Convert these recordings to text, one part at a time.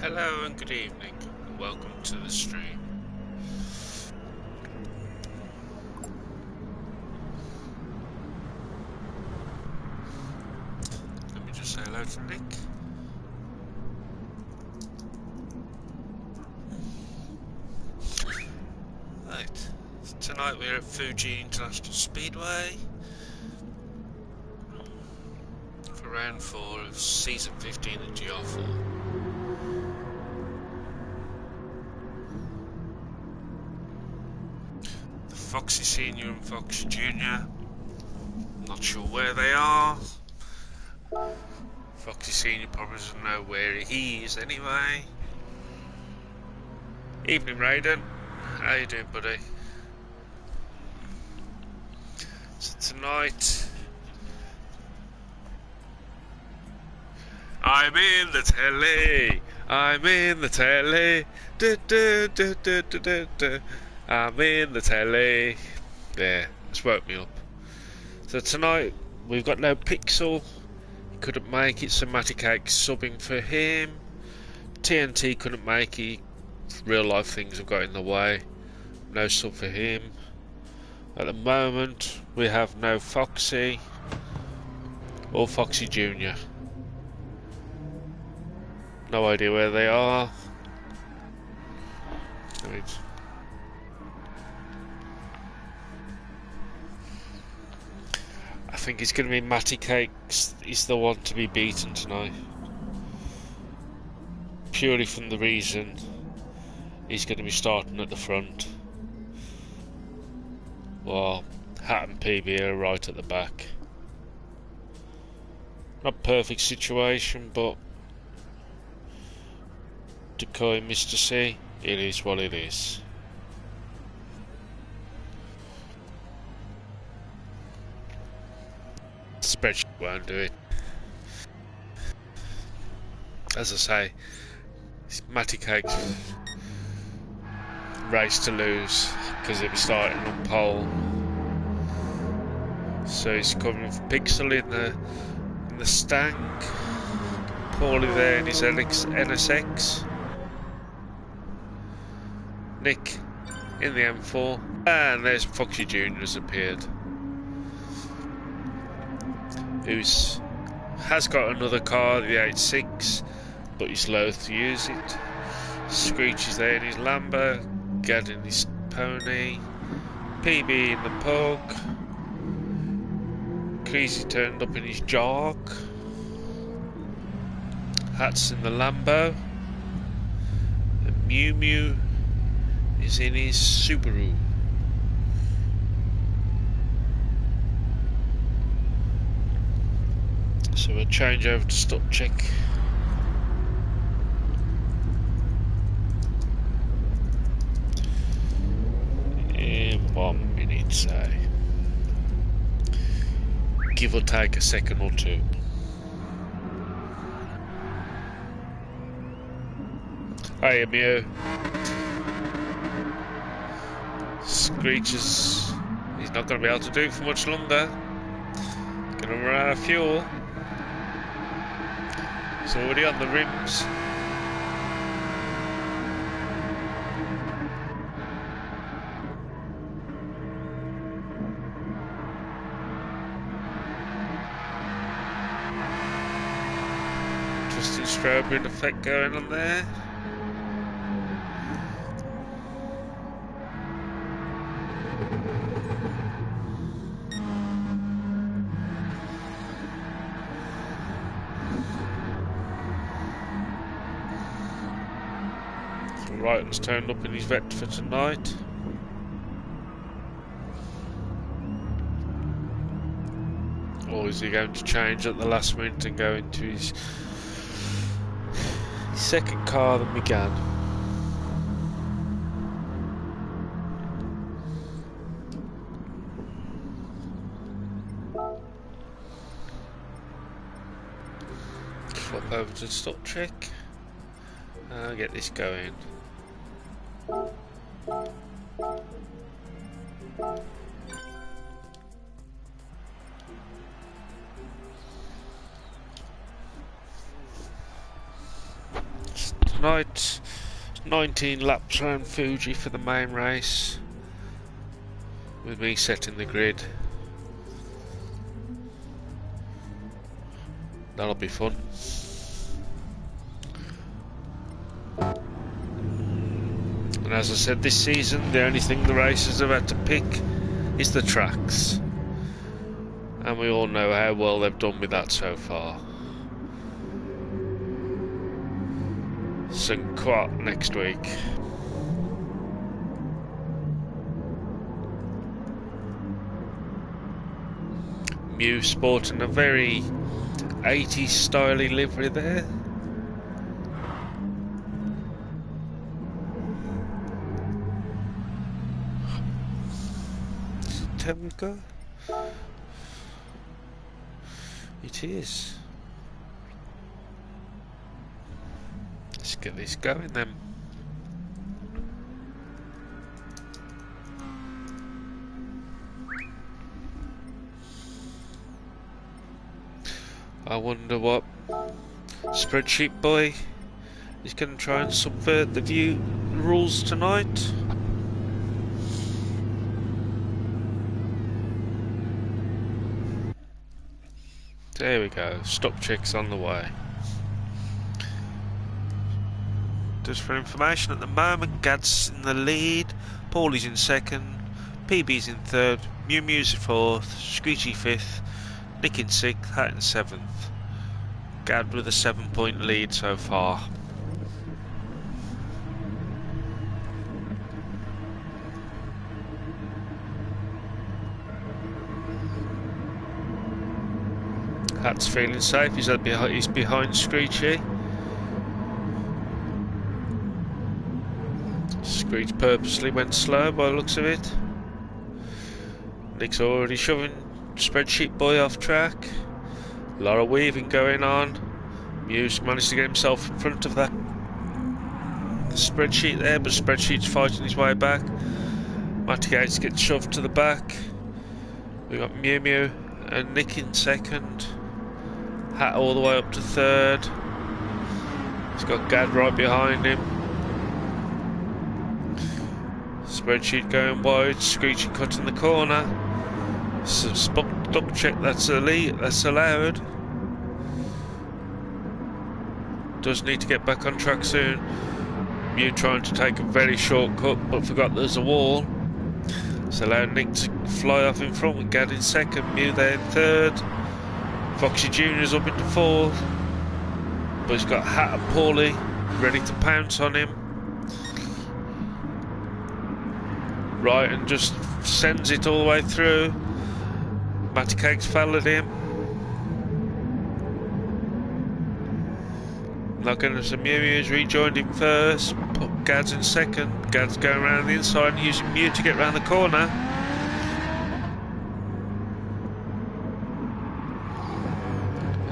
Hello and good evening, and welcome to the stream. Let me just say hello to Nick. Right, tonight we're at Fuji International Speedway for round 4 of season 15 of Gr4. Foxy Senior and Foxy Junior. Not sure where they are. Foxy Senior probably doesn't know where he is anyway. Evening, Raiden. How you doing, buddy? So tonight, I'm in the telly. I'm in the telly. Du, du, du, du, du, du, du. I'm in the telly. Yeah, it's woke me up. So tonight we've got no Pixel. He couldn't make it, so Matty Cake's subbing for him. TNT couldn't make it. Real life things have got in the way. No sub for him. At the moment we have no Foxy or Foxy Junior. No idea where they are. I think it's going to be Matty Cakes is the one to be beaten tonight. Purely from the reason he's going to be starting at the front. While Hat and PB are right at the back. Not perfect situation, but to coin Mr. C, it is what it is. Spreadsheet won't do it. As I say, it's Matty Cake's race to lose because he'll be starting on pole. So he's coming for Pixel in the stank. Paulie there in his NSX. Nick in the M4, and there's Foxy Junior has appeared. Has got another car, the 86, but he's loath to use it. Screech is there in his Lambo, Gad in his pony, PB in the Pug, Creasy turned up in his jog, Hat's in the Lambo, and Mew Mew is in his Subaru. So we'll change over to stop check. In 1 minute, say. Give or take a second or two. Hiya, Mew. Screeches, he's not going to be able to do it for much longer. Going to run out of fuel. He's already on the rims. Interesting strawberry effect going on there. Wrighton's turned up in his vet for tonight. Or is he going to change at the last minute and go into his second car than began? Swap over to stop check. I'll get this going. tonight. 19 laps around Fuji for the main race, with me setting the grid. That'll be fun. And as I said, this season the only thing the racers have had to pick is the tracks, and we all know how well they've done with that so far. Gr4 next week. Mew sporting a very 80s styly livery there. Temka. It is. Let's get this going then. I wonder what spreadsheet boy is going to try and subvert the view rules tonight. There we go, stop checks on the way. Just for information, at the moment, Gad's in the lead, Paulie's in second, PB's in third, Mew's in fourth, Screechy fifth, Nick in sixth, Hat in seventh. Gad with a 7-point lead so far. Hat's feeling safe, he's behind Screechy. Screech purposely went slow by the looks of it. Nick's already shoving spreadsheet boy off track. A lot of weaving going on. Mew's managed to get himself in front of that spreadsheet there, but spreadsheet's fighting his way back. Matty Gates gets shoved to the back. We've got Mew and Nick in second. Hat all the way up to third. He's got Gad right behind him. Spreadsheet going wide, Screechy cutting the corner. So duck check, that's allowed. Does need to get back on track soon. Mew trying to take a very short cut, but forgot there's a wall. It's allowed Nick to fly off in front with Gad in second, Mew there in third. Foxy Jr.'s up into fourth, but he's got Hat and Paulie ready to pounce on him. Right, and just sends it all the way through. Matty Cakes followed him. Not going to Mew's rejoined him first. Put Gad's in second. Gad's going around the inside and using Mew to get round the corner.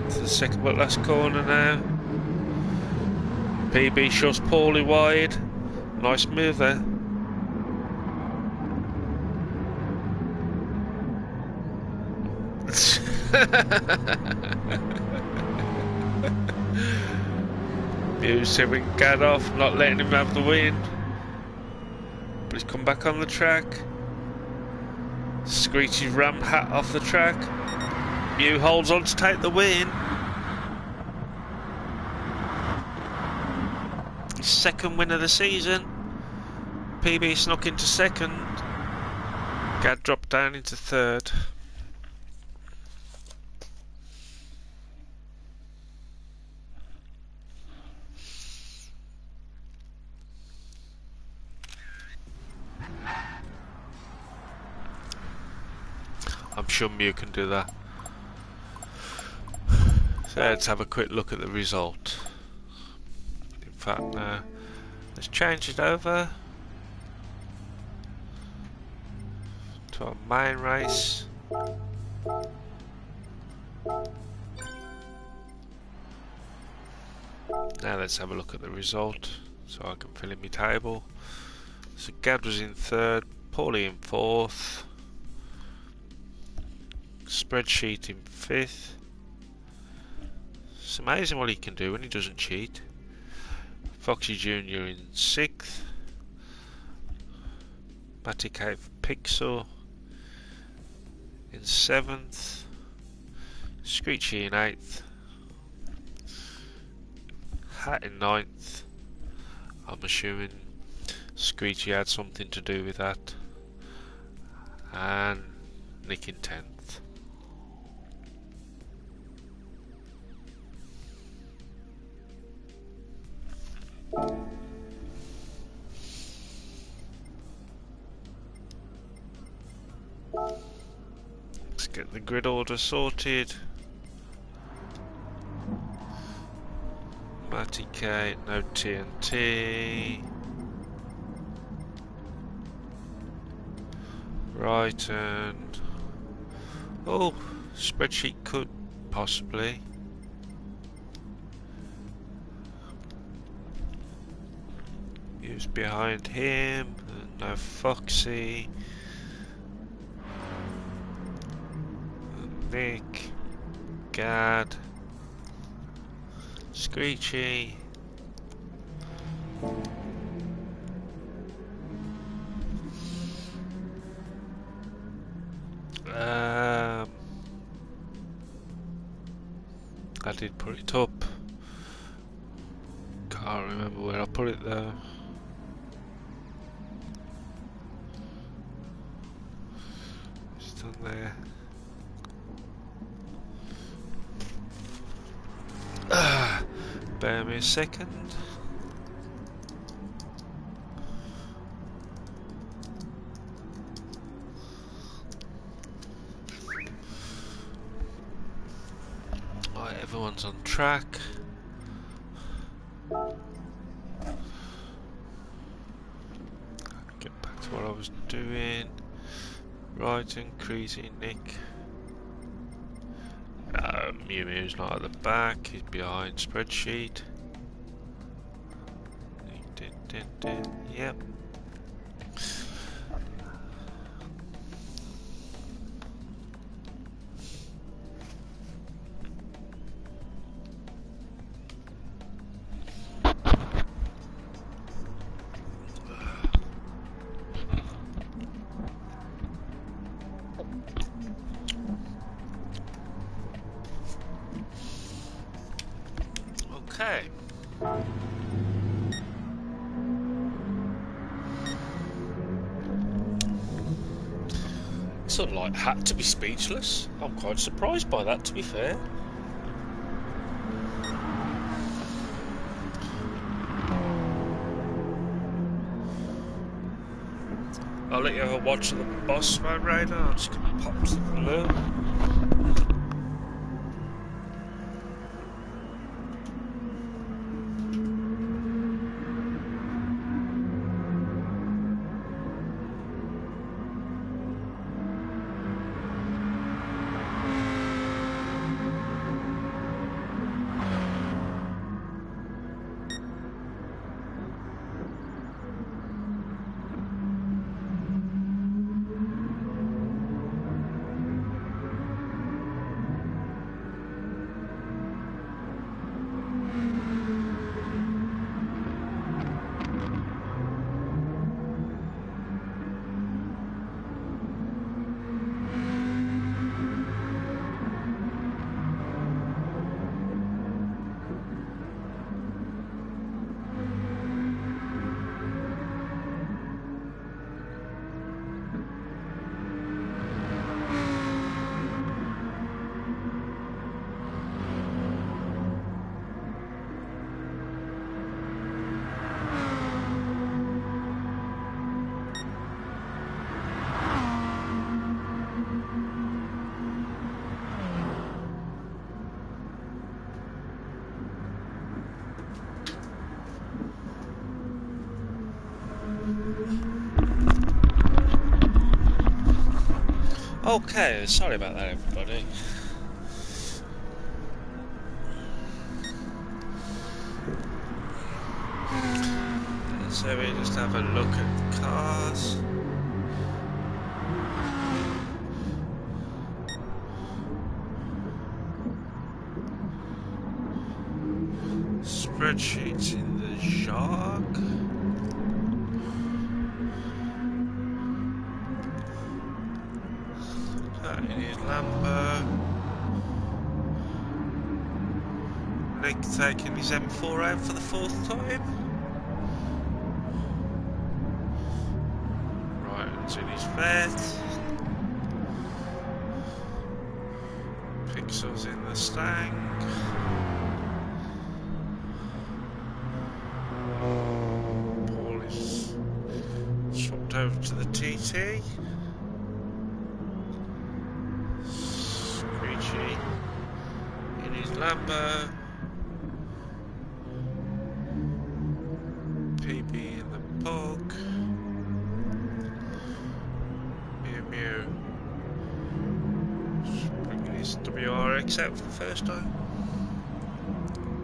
Into the second but last corner now. PB shoves Paulie wide. Nice move there. Mew's severing Gad off, not letting him have the win. But he's come back on the track. Screechy's rammed Hat off the track. Mew holds on to take the win. His second win of the season. PB snuck into second. Gad dropped down into third. I'm sure Mew can do that. So let's have a quick look at the result. In fact, let's change it over to our main race. Now let's have a look at the result so I can fill in my table. So Gad was in third, Paulie in fourth, Spreadsheet in fifth. It's amazing what he can do when he doesn't cheat. Foxy Jr. in 6th. Matty Cave Pixel in 7th. Screechy in 8th. Hat in 9th. I'm assuming Screechy had something to do with that. And Nick in 10th. Let's get the grid order sorted. Matty K, no TNT. Right, and oh, spreadsheet could possibly. Who's behind him? No Foxy. Nick, Gad, Screechy. I did put it up. Can't remember where I put it though. Just on there. Bear me a second. Right, everyone's on track. Get back to what I was doing. Right, increasing Nick. Mew Mew's not at the back, he's behind spreadsheet. Yep. Okay. It's unlike Hat to be speechless. I'm quite surprised by that, to be fair. I'll let you have a watch of the boss mode radar. I'm just going to pop to the blue. Okay, sorry about that, everybody. So we just have a look at the cars. Spreadsheets in the shark. Cutting his Lambo. Nick taking his M4 out for the 4th time. Ryan's in his vet. Pixel's in the Stang. Paul is swapped over to the TT. Screechy in his Lambo. PB in the Pog. Mew Mew. Bringing his WRX out for the first time.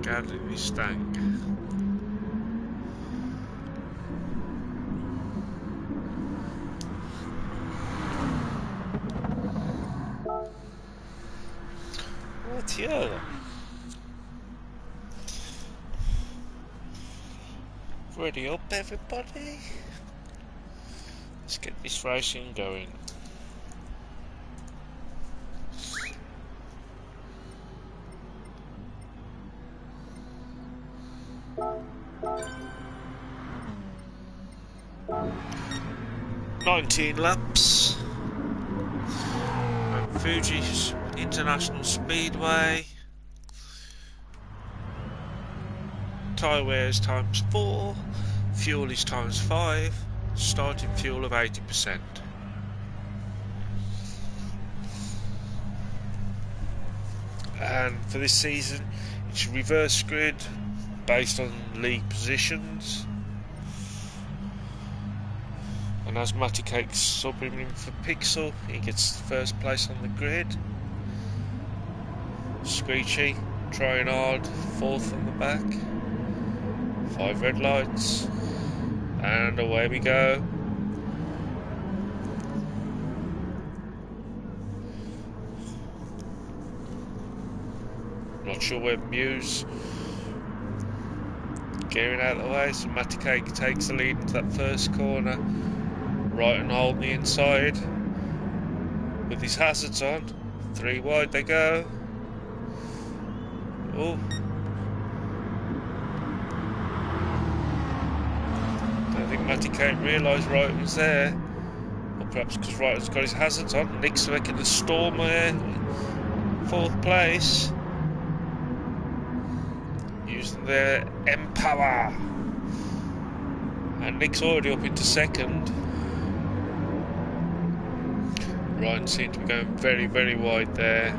Gathering his Stang. What's here? Ready up, everybody? Let's get this racing going. "19 laps at Fuji International Speedway. Tyre wear is ×4, fuel is ×5, starting fuel of 80%. And for this season, it's reverse grid based on league positions. And as Matty Cake's subbing in for Pixel, he gets first place on the grid. Screechy, trying hard, 4th on the back. 5 red lights, and away we go. Not sure where Mew's gearing out of the way, so Matty Cake takes the lead into that first corner. Right and hold the inside with his hazards on. 3 wide they go. Oh. I think Matty Cake realised Wright was there. Or perhaps because Wright's got his hazards on. Nick's making the storm there. 4th place. Using their M-Power. And Nick's already up into 2nd. Ryan seemed to be going very, very wide there.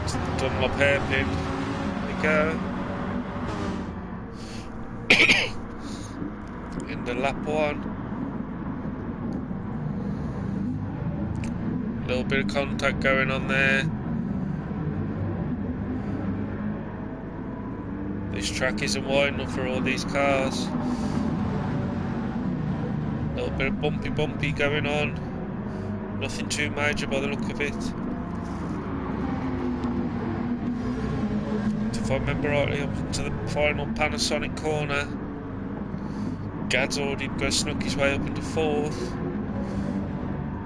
It's the Dunlop hairpin. There we go. In the lap 1. A little bit of contact going on there. This track isn't wide enough for all these cars. A little bit of bumpy going on. Nothing too major by the look of it. If I remember rightly, up to the final Panasonic corner. Gad's already snuck his way up into 4th.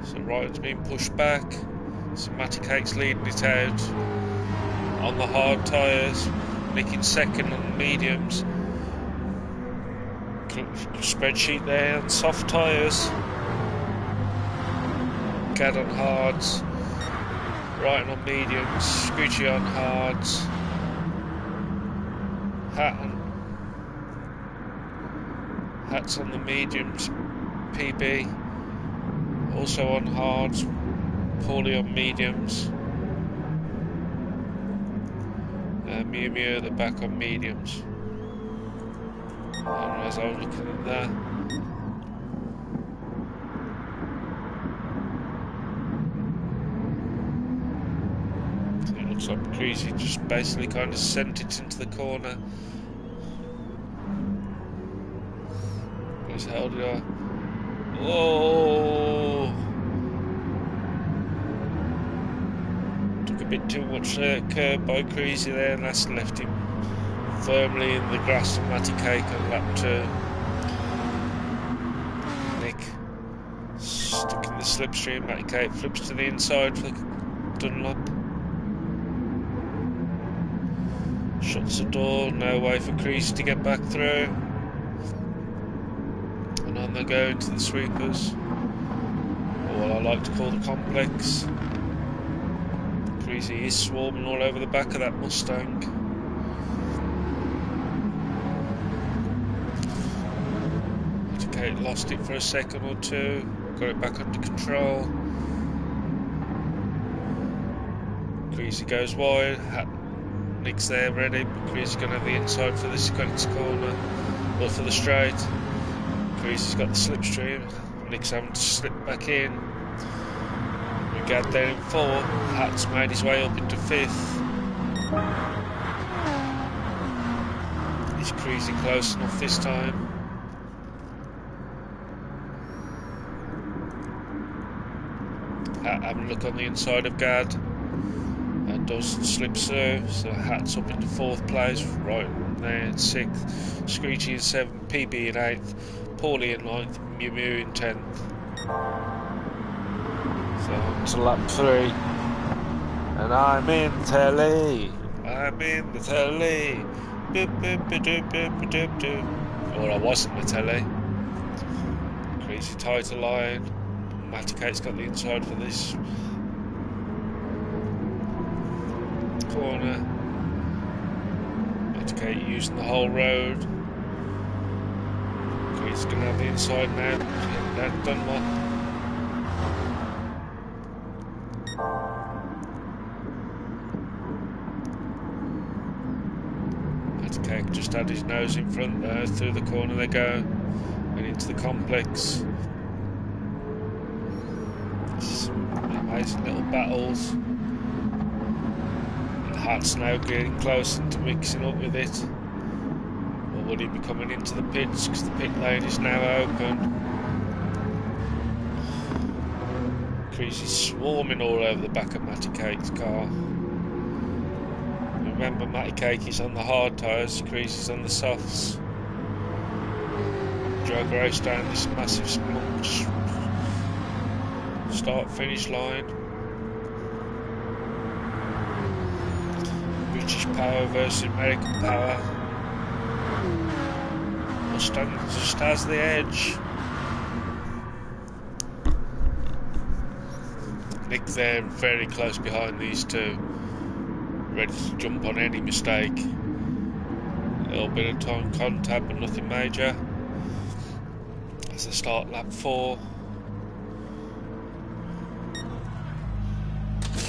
So Ryan's being pushed back. So Matty Cake's leading it out on the hard tyres. Nick in 2nd on the mediums. Spreadsheet there on soft tyres. Gad on hards. Ryan on mediums. Screechy on hards. Hats on the mediums. PB. Also on hards. Paulie on mediums. Mew Mew at the back on mediums. And as I was looking at that, so it looks like Greasy just basically kind of sent it into the corner. He's held it up. Oh! Took a Bit too much curb by Creasy there, and that's left him firmly in the grass of Matty Cake on lap 2. Nick stuck in the slipstream. Matty Cake flips to the inside for Dunlop. Shuts the door, no way for Creasy to get back through. And on they go into the sweepers, or what I like to call the complex. Creasy is swarming all over the back of that Mustang. Kate lost it for a second or two, got it back under control. Creasy goes wide, Nick's there ready, but Creasy's going to have the inside for this corner, or for the straight. Creasy's got the slipstream, Nick's having to slip back in. We got there in 4, Hat's made his way up into 5th. Is Creasy close enough this time? Having a look on the inside of Gad, and does slip through, so Hat's up into 4th place, right there in 6th, Screechy in 7th, PB in 8th, Paulie in 9th, Mew Mew in 10th. So on to lap 3, and I'm in the telly, I'm in the telly, boop, boop, boop, boop, boop, boop. Or I was in the telly. Crazy tighter line. Matty Cake's got the inside for this corner. Matty Cake using the whole road. He's going to have the inside now. That Dunlop. Matty Cake just had his nose in front there. Through the corner they go. And into the complex. Amazing little battles. The Hat's now getting close into mixing up with it. Or would he be coming into the pits because the pit lane is now open? Creasy's swarming all over the back of Matty Cake's car. Remember, Matty Cake is on the hard tyres, Creasy's on the softs. Drag race down this massive start-finish line. British power versus American power. Mustang just has the edge. Nick there very close behind these two, ready to jump on any mistake. A little bit of time contact but nothing major. As they start lap 4.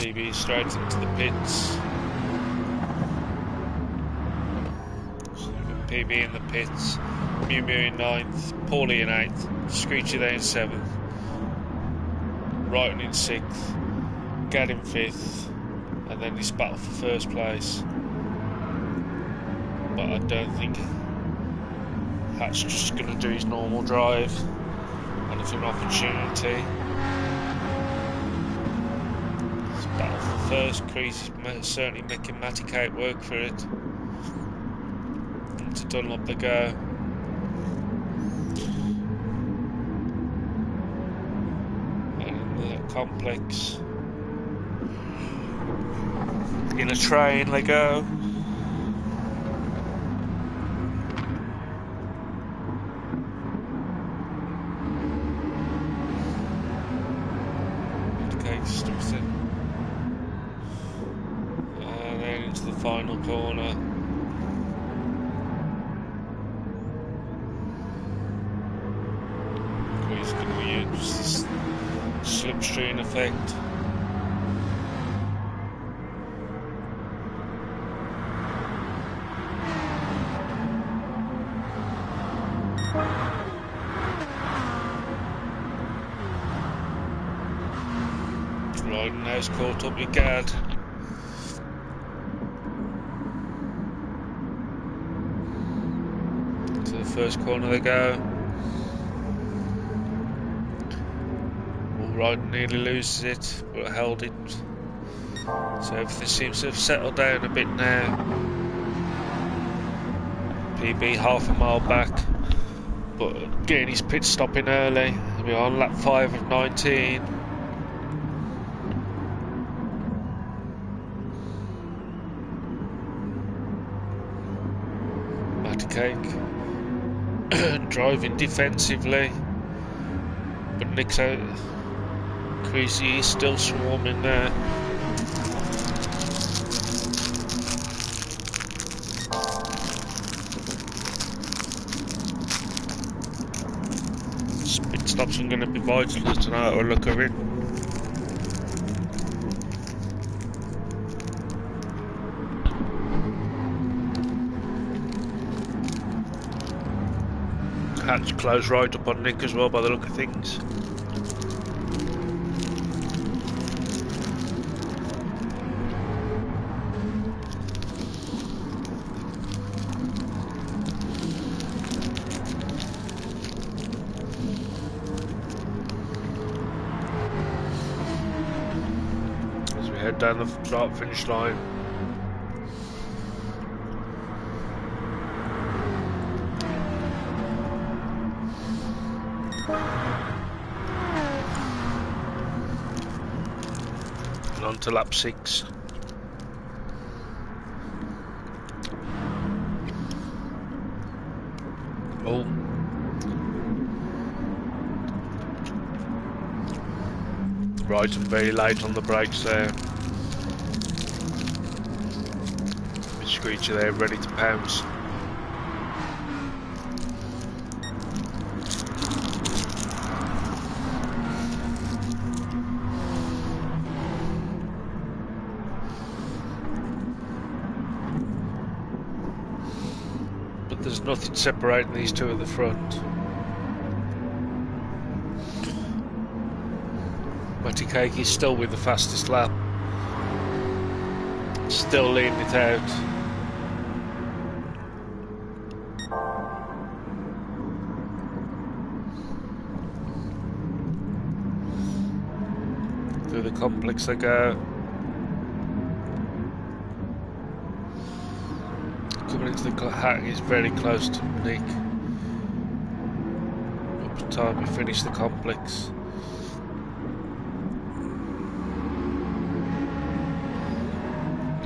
PB straight into the pits. So PB in the pits. Mew Mew in 9th. Paulie in 8th. Screechy there in 7th. Wrighton in 6th. Gad in 5th. And then this battle for first place. But I don't think Hat's just going to do his normal drive. And it's an opportunity. Battle for first. Creasy's certainly making Matty Cake work for it. Into Dunlop they go. And in the complex, in a train they go. Matty Cake stuffs in. Into the final corner. He's going to use this slipstream effect. Right, now he's caught up with Gad. First corner they go. All right, nearly loses it, but held it So everything seems to have settled down a bit now. PB half a mile back, but getting his pit stopping early. We're on lap 5 of 19. Matty Cake driving defensively, but Nick's out. Crazy is still swarming there. Pit stops are going to be vital tonight, or look at it. Hatch closed right up on Nick as well by the look of things. As we head down the start finish line. On to lap 6. Oh. Right, and very late on the brakes there. Screecher there, ready to pounce. There's nothing separating these two at the front. Matty Cake is still with the fastest lap. Still leading it out. Through the complex they go. Coming into the hat is very close to Nick. Up to time we finish the complex.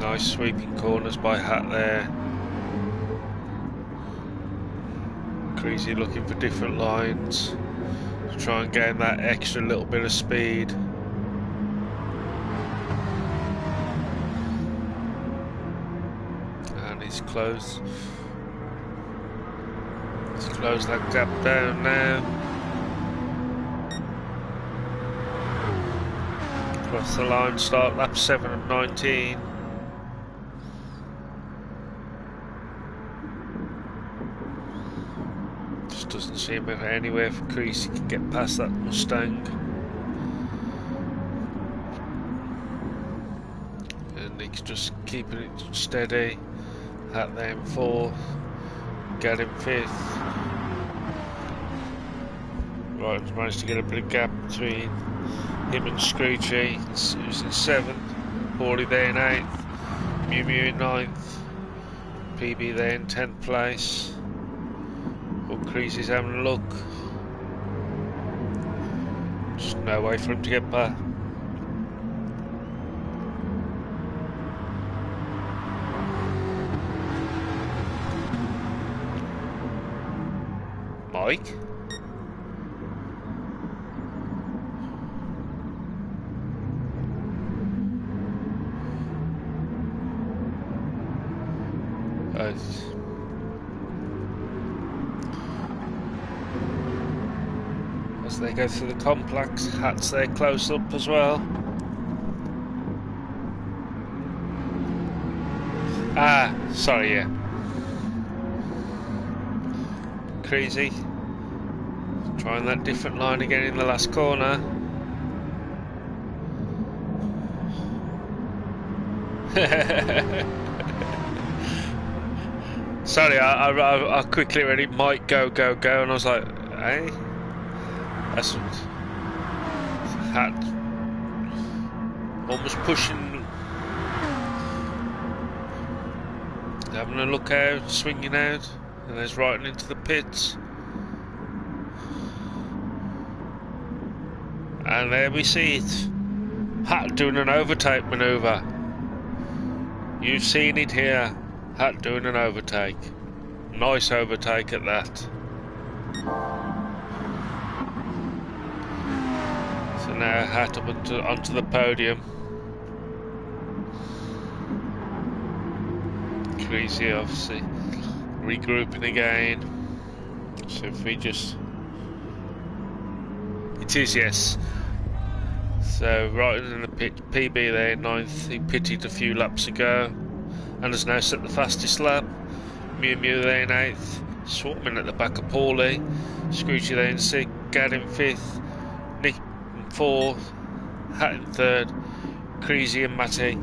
Nice sweeping corners by Hat there. Creasy looking for different lines to try and gain that extra little bit of speed. He's closed that gap down now. Across the line, start lap 7 of 19. Just doesn't seem anywhere for Creasy can get past that Mustang. And Nick's just keeping it steady. Hat there in 4th, got him 5th. Right, he's managed to get a bit of gap between him and Screechy, who's in 7th, Paulie there in 8th, Mew Mew in 9th, PB there in 10th place. But Creasy's having a look. Just no way for him to get back. Mike? As they go through the complex, Hat's there close up as well. Ah, sorry, yeah. Crazy. Trying that different line again in the last corner. Sorry, I quickly read it might go, and I was like, hey? That's what Hat almost pushing Having a look out, swinging out, and there's right into the pits. And there we see it. Hat doing an overtake manoeuvre. You've seen it here. Hat doing an overtake. Nice overtake at that. So now Hat up onto the podium. Crazy, obviously regrouping again. So if we just, it is, yes. So right in the pit, PB there, 9th. He pitted a few laps ago and has now set the fastest lap. Mew Mew there in 8th. Swartman at the back of Paulie. Scrooge there in 6th. Gad in 5th. Nick in 4th. Hat in 3rd. Creasy and Matty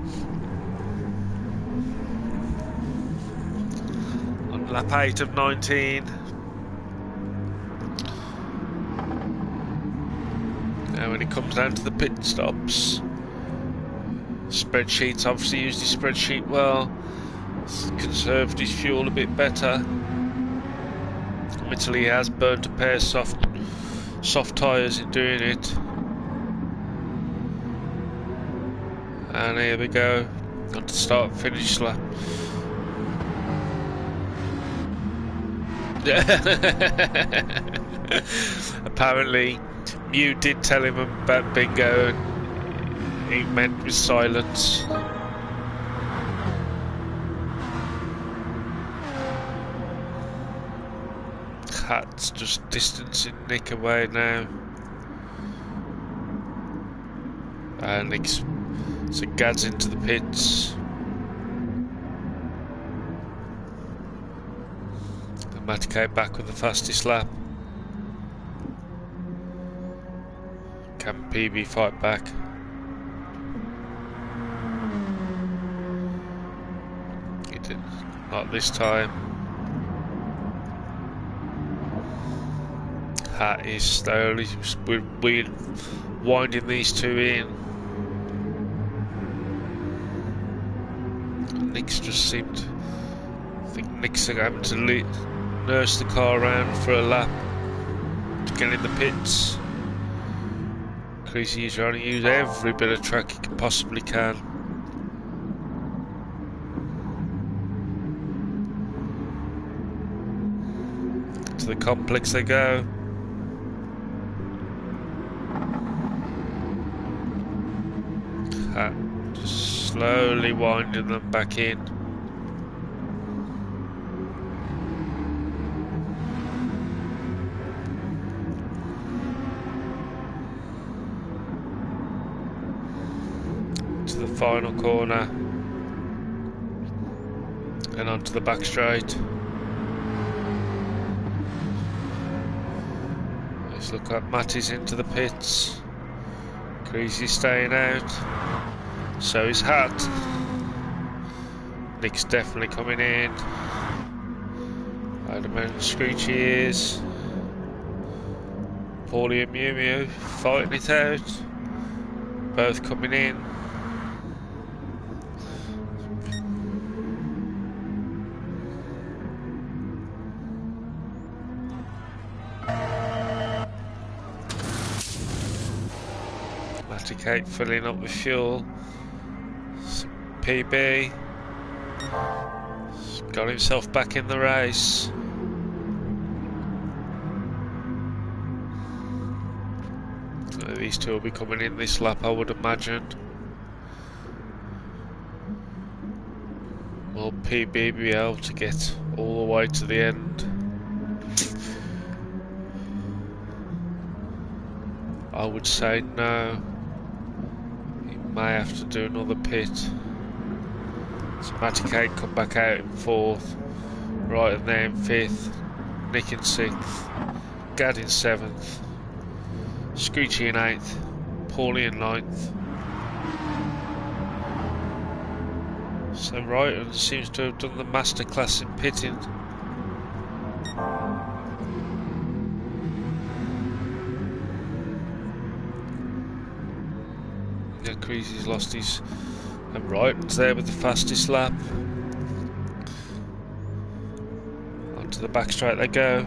on lap 8 of 19. Now when it comes down to the pit stops, spreadsheets, obviously used his spreadsheet well, conserved his fuel a bit better. Admittedly he has burnt a pair of soft tyres in doing it. And here we go, on to start and finish lap. Apparently Mew did tell him about bingo and he meant with silence. Hat's just distancing Nick away now. Nick's, so Gad's into the pits. And Matty came back with the fastest lap. Can PB fight back? He did not this time. Hat is slowly, we're winding these two in. Nick's just seemed, I think Nick's having to nurse the car around for a lap to get in the pits. Creasy is trying to use every bit of track he possibly can. To the complex they go. Just slowly winding them back in. To the final corner and onto the back straight. Let's look at Matty's into the pits. Creasy staying out. So is Hat. Nick's definitely coming in. I don't know how Screechy is. Paulie and Mew Mew fighting it out. Both coming in. Matty Kate filling up with fuel. PB got himself back in the race. These two will be coming in this lap, I would imagine. Will PB be able to get all the way to the end? I would say no. He may have to do another pit. So Matty Kate come back out in 4th, right in there in 5th, Nick in 6th, Gad in 7th, Screechy in 8th, Paulie in 9th. So Ryton seems to have done the masterclass in pitting. Yeah, Creasy's lost his, and Ryton's there with the fastest lap. the back straight they go.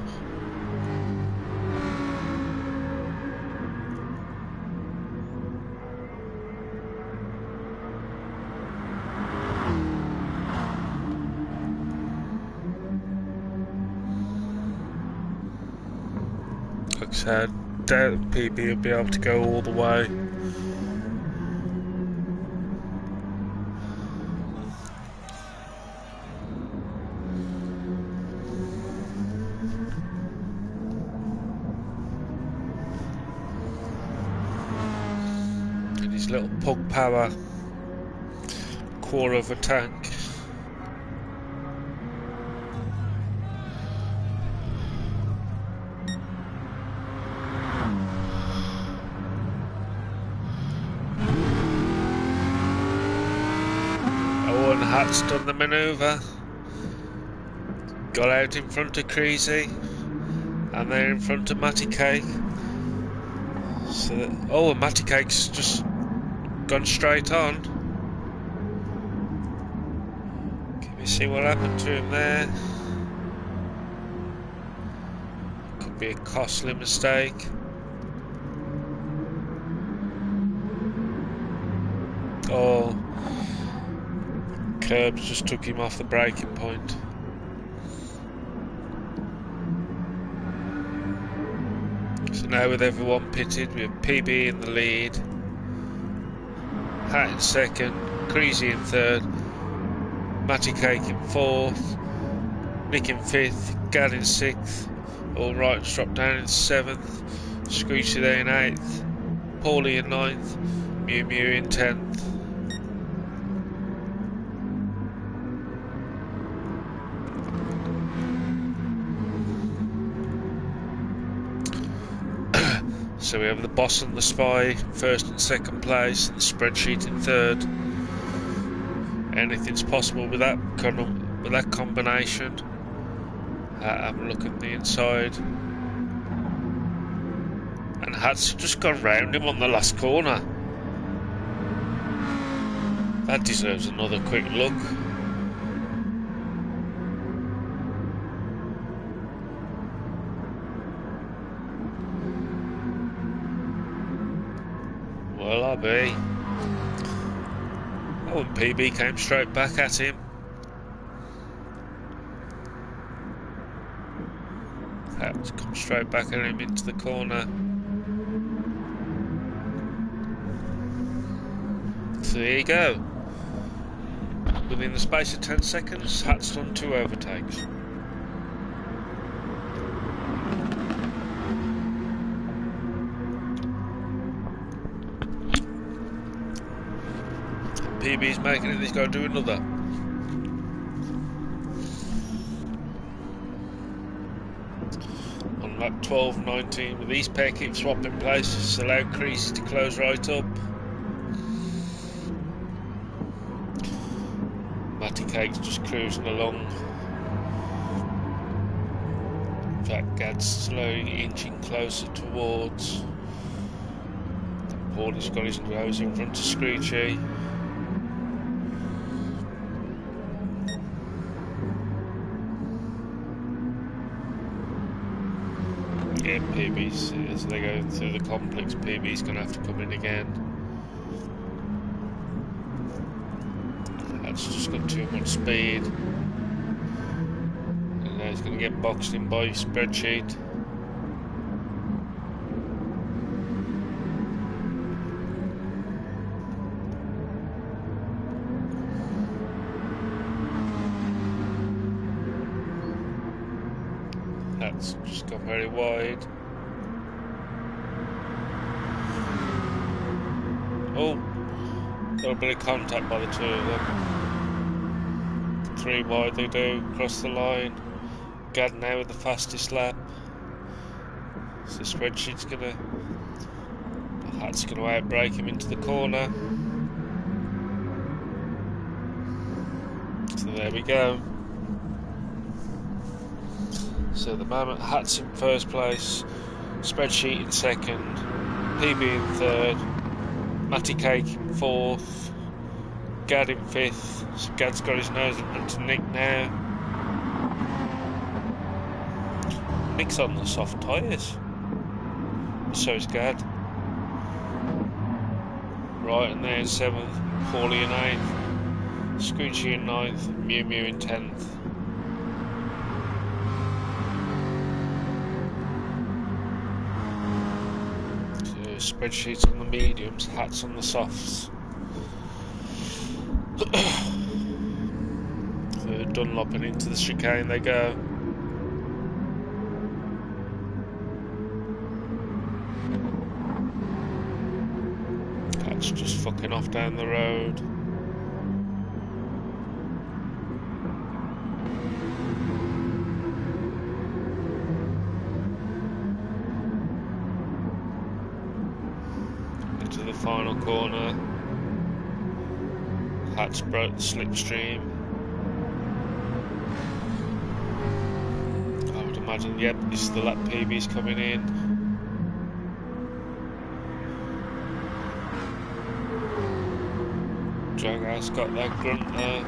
Like I said, I doubt PB will be able to go all the way. And his little pug power, quarter of a tank. Hat's done the manoeuvre, got out in front of Creasy, and they're in front of Matty Cake. So that, oh, and Matty Cake's just gone straight on. Can we see what happened to him there? Could be a costly mistake. Oh. Curbs just took him off the braking point. So now with everyone pitted, we have PB in the lead, Hat in second, Creasy in third, Matty Cake in fourth, Nick in fifth, Gad in sixth, All Right dropped down in seventh, Screechy there in eighth, Paulie in ninth, Mew Mew in 10th. So we have the Boss and the Spy first and second place, and the Spreadsheet in third. Anything's possible with that combination. Have a look at the inside. And Hat's just gone round him on the last corner. That deserves another quick look. Well, I'll be. Oh, and PB came straight back at him. That's come straight back at him into the corner. So there you go. Within the space of 10 seconds, Hat's done 2 overtakes. PB's making it, he's got to do another. On lap 12.19, with these pair keep swapping places, allow Creasy to close right up. Matty Cake's just cruising along. In fact, Gad's slowly inching closer towards. Paulie's got his nose in front of Screechy. Yeah, PB's, as they go through the complex, PB's going to have to come in again. That's just got too much speed. And now he's going to get boxed in by Spreadsheet. That's just gone very wide. Oh, got a bit of contact by the two of them. 3 wide they do, cross the line. Gad now with the fastest lap. So Spreadsheet's gonna, Hat's gonna outbrake him into the corner. So there we go. So at the moment, Hat's in first place, Spreadsheet in second, PB in third, Matty Cake in fourth, Gad in fifth. So Gad's got his nose in front of Nick now. Nick's on the soft tyres. So is Gad. Right, and then 7th, Paulie in 8th, Screechy in 9th, Mew Mew in 10th. So spreadsheets on the mediums, hats on the softs. So Dunlopping into the chicane they go. Cat's just fucking off down the road. Into the final corner. Hat's broke the slipstream. I would imagine, yep, this is the lap PB's coming in. Draghouse got that grunt there.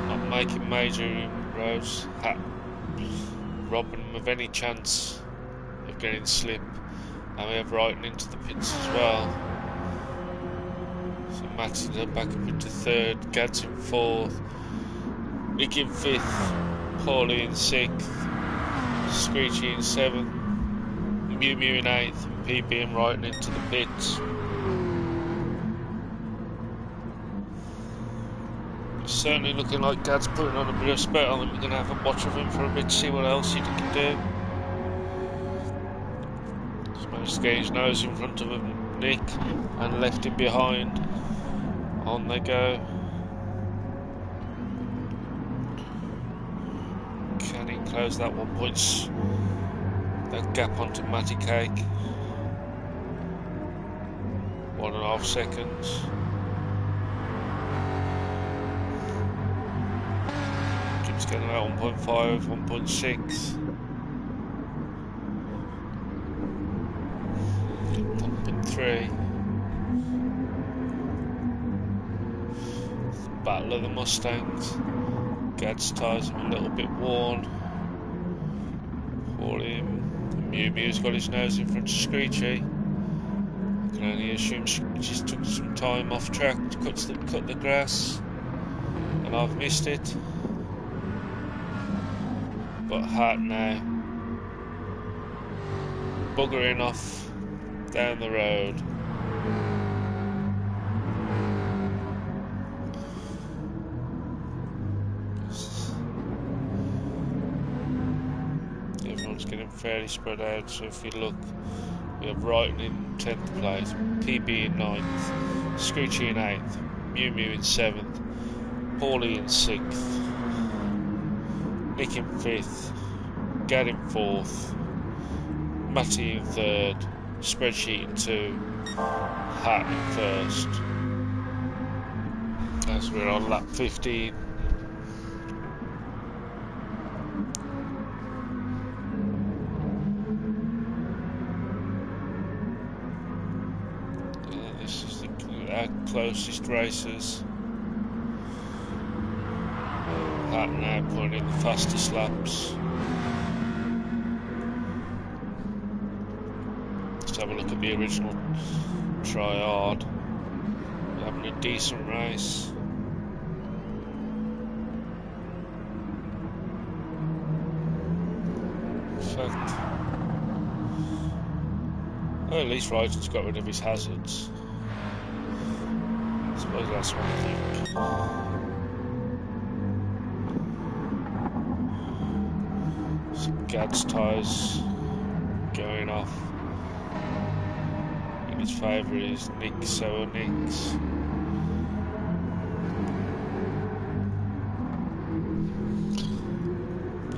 Not making major inroads. Hat robbing him of any chance of getting slip. And we have Wrighton into the pits as well. So Matt's back up into 3rd, Gad's in 4th, Nick in 5th, Paulie in 6th, Screechy in 7th, Mew Mew in 8th, and PB and Wrighton into the pits. It's certainly looking like Gad's putting on a bit of spurt on him. We're going to have a watch of him for a bit, see what else he can do. Just managed to get his nose in front of him, Nick, and left him behind. On they go. Can he close that 1 point? That gap onto Matty Cake. 1.5 seconds. Keeps getting about 1.5, 1.6. 1.3. Battle of the Mustangs. Gad's tyres are a little bit worn. For him. Mew Mew's got his nose in front of Screechy. I can only assume Screechy's took some time off track to cut the grass. And I've missed it. But Hat now buggering off down the road. Everyone's getting fairly spread out, so if you look, we have Wrighton in 10th place, PB in 9th, Screechy in 8th, Mew Mew in 7th, Paulie in 6th, Nick in 5th, Gad in 4th, Matty in 3rd, Spreadsheet in 2, Hat in 1st. As we're on lap 15. This is our closest racers. Hat now putting in the fastest laps. Let's have a look at the original try-hard. We're having a decent race. In fact, well, at least Wrighton's got rid of his hazards. I suppose that's one thing. Some Gad's tyres going off. In his favour is Nick's, so Nick's.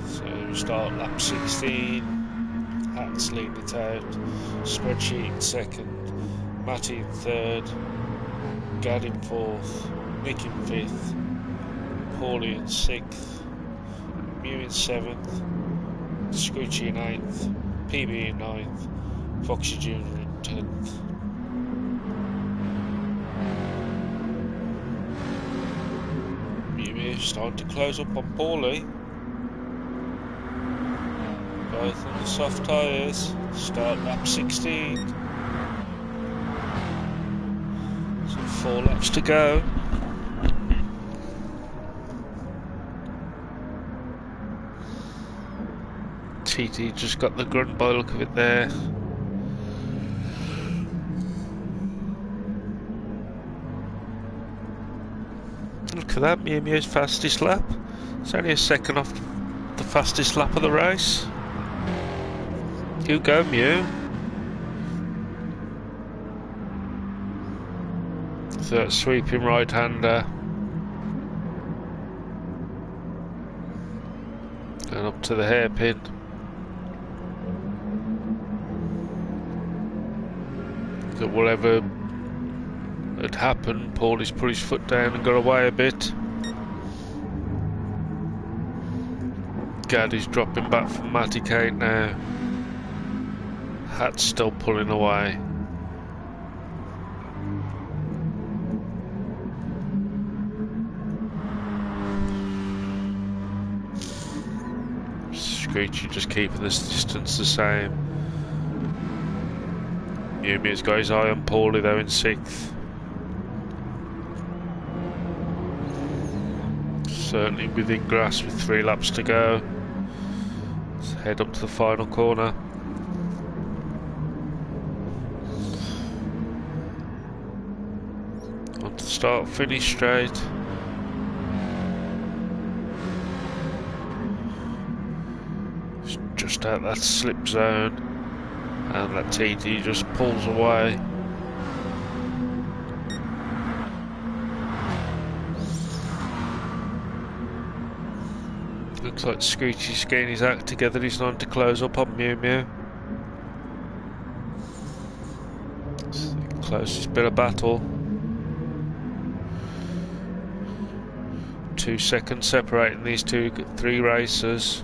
So we start lap 16. Hat's leading it out. Spreadsheet in 2nd. Matty in 3rd. Gad in 4th. Nick in 5th. Paulie in 6th. Mew in 7th. Screechy in 8th, PB in 9th, Foxy Jr. in 10th. Mew Mew starting to close up on Paulie. Both on the soft tyres. Start lap 16. So 4 laps to go. TT just got the grunt by the look of it there. Look at that, Mew Mew's fastest lap. It's only a second off the fastest lap of the race. You go, Mew. So that sweeping right-hander. And up to the hairpin. That whatever had happened, Paulie's put his foot down and got away a bit. Gaddy's dropping back from Matty Kate now. Hat's still pulling away. Screechy just keeping this distance the same. Mew Mew's got his eye on Paulie though in 6th. Certainly within grasp with 3 laps to go. Let's head up to the final corner. On to the start finish straight. Just out that slip zone, and that TT just pulls away. Looks like Screechy's getting his act together. He's on to close up on Mew Mew. It's the closest bit of battle. 2 seconds separating these 3 racers.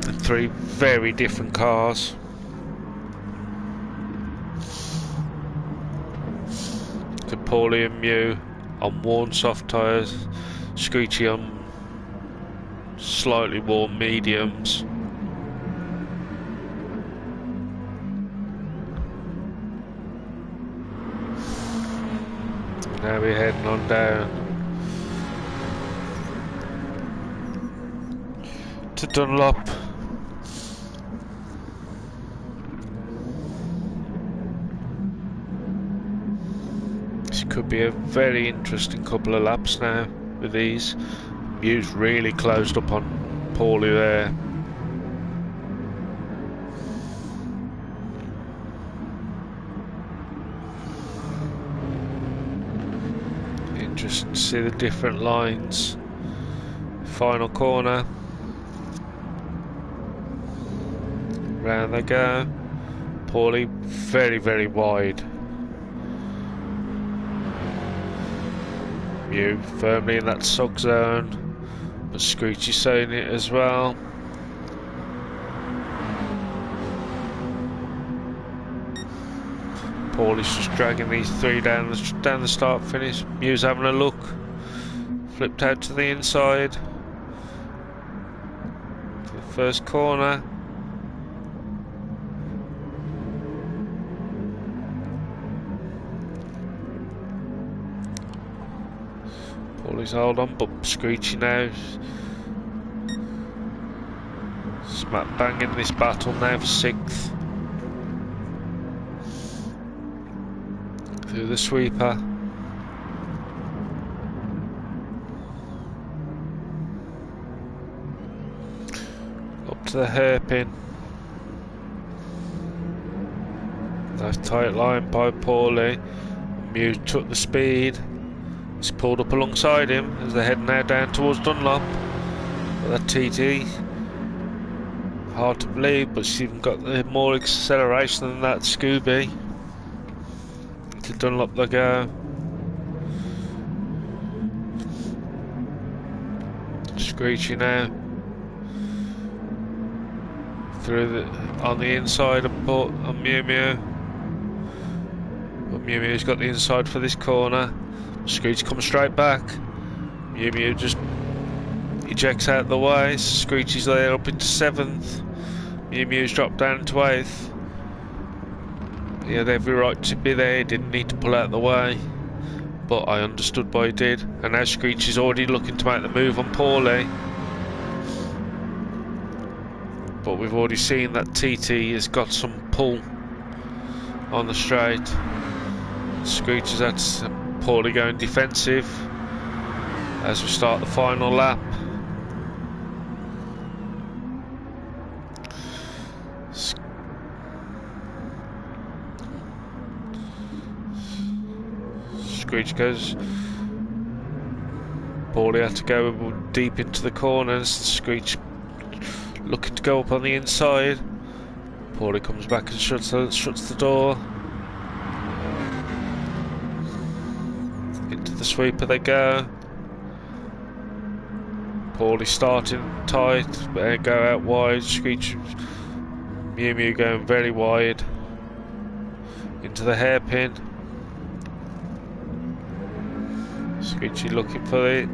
And 3 very different cars. Paulie and Mew on worn soft tyres, Screechy on slightly worn mediums. Now we're heading on down to Dunlop. Could be a very interesting couple of laps now with these. Mew's really closed up on Paulie there. Interesting to see the different lines. Final corner. Round they go. Paulie very, very wide. Mew firmly in that sog zone, but Screechy's saying it as well. Paulie's just dragging these 3 down the start finish. Mew's having a look, flipped out to the inside. To the first corner. Paulie's hold on, but Screechy now. Smack bang in this battle now for 6th. Through the sweeper. Up to the hairpin. Nice tight line by Paulie. Mew took the speed. He's pulled up alongside him as they're heading now down towards Dunlop. But that TT, hard to believe, but she's even got more acceleration than that Scooby. To Dunlop they go. Screechy now. Through on the inside of Mew Mew. But Mew Mew's got the inside for this corner. Screechy comes straight back. Mew Mew just ejects out of the way. Screechy's there up into 7th. Mew Mew's dropped down to 8th. He had every right to be there, he didn't need to pull out of the way. But I understood why he did. And now Screechy's already looking to make the move on Paulie. But we've already seen that TT has got some pull on the straight. Screechy's had Paulie going defensive as we start the final lap. Screech goes. Paulie had to go deep into the corners. Screech looking to go up on the inside. Paulie comes back and shuts the door. Into the sweeper they go. Paulie starting tight, but they go out wide. Screech, Mew Mew going very wide into the hairpin. Screechy looking for it.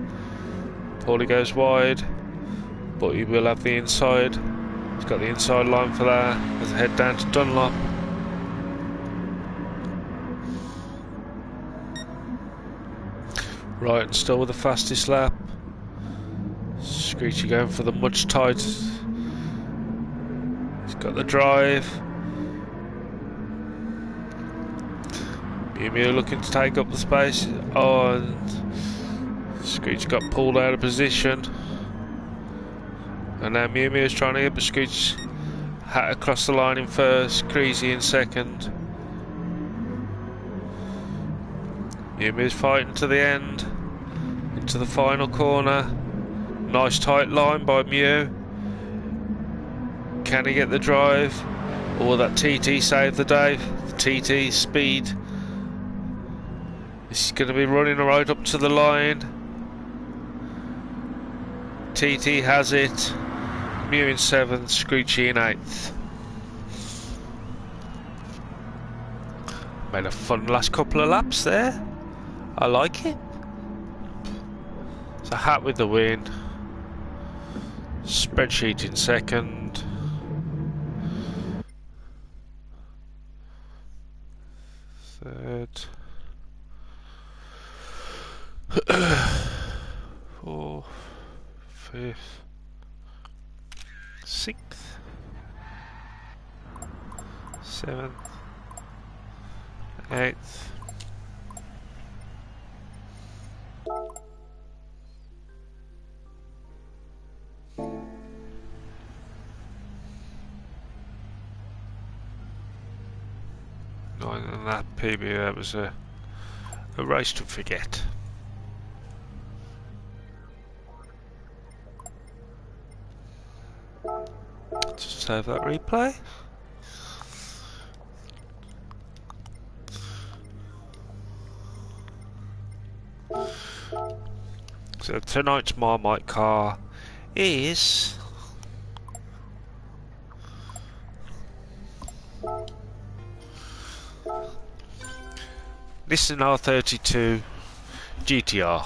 Paulie goes wide, but he will have the inside. He's got the inside line for that as I head down to Dunlop. Right, and still with the fastest lap. Screechy going for the much tight. He's got the drive. Mew Mew looking to take up the space. Oh, and Screech got pulled out of position. And now Mew Mew is trying to get, but Screech had across the line in first, Creasy in second. Mew Mew's fighting to the end, into the final corner. Nice tight line by Mew. Can he get the drive? Or will that TT save the day? The TT speed. This is going to be running right up to the line. TT has it. Mew in 7th, Screechy in 8th. Made a fun last couple of laps there. I like it. So Hat with the win. Spreadsheet in 2nd. Third. 4th. 5th. 6th. 7th. 8th. And that PB, that was a race to forget. Just save that replay. So tonight's Marmite car is this is an R32 GTR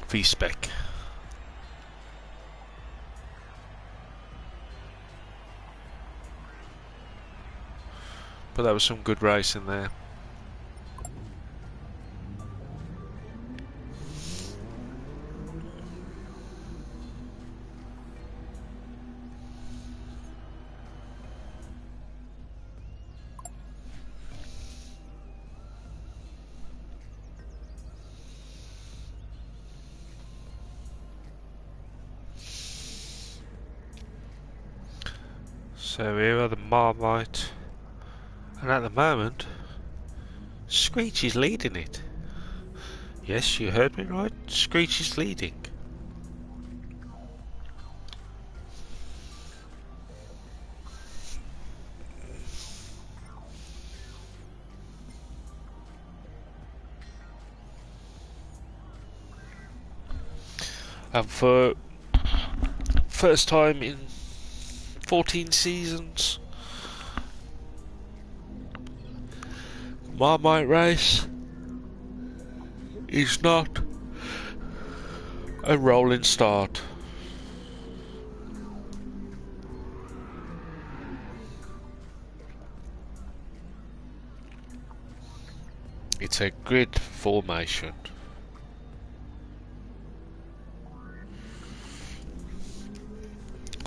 V-Spec. But there was some good racing there. So here are the Marmite, and at the moment, Screech is leading it. Yes, you heard me right, Screech is leading. And for first time in 14 seasons, Marmite race is not A rolling start. It's a grid formation.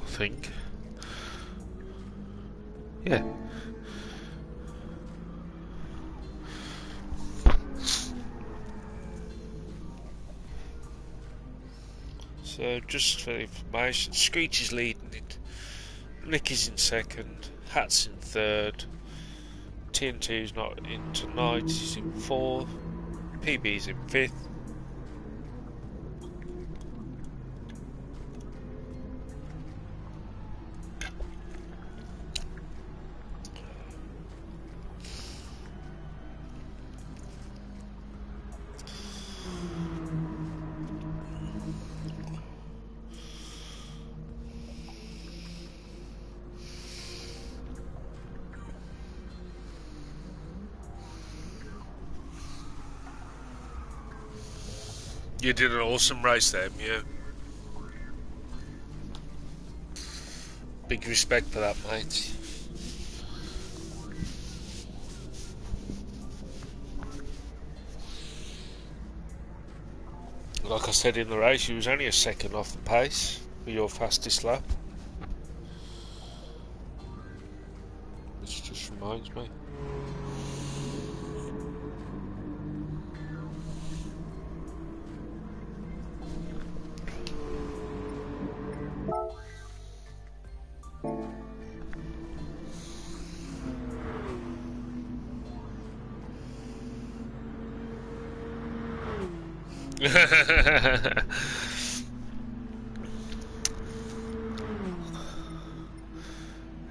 I think. Yeah. So just for information, Screech is leading it. Nick is in second. Hat's in third. TNT's not in tonight, he's in fourth. PB's in fifth. You did an awesome race there, yeah. Big respect for that, mate. Like I said in the race, you was only a second off the pace for your fastest lap. Which just reminds me.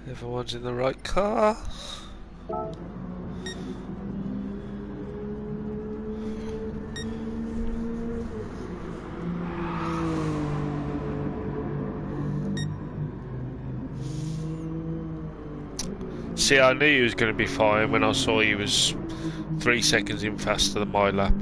Everyone's in the right car. See, I knew he was going to be fine when I saw he was 3 seconds in faster than my lap.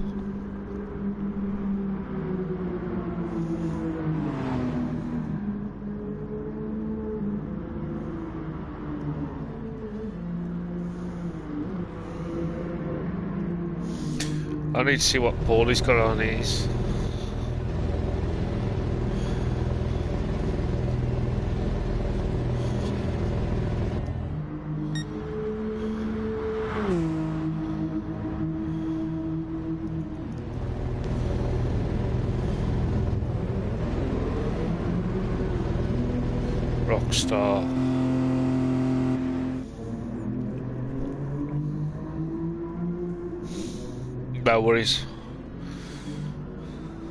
I need to see what Paulie's got on his. Rockstar. No worries.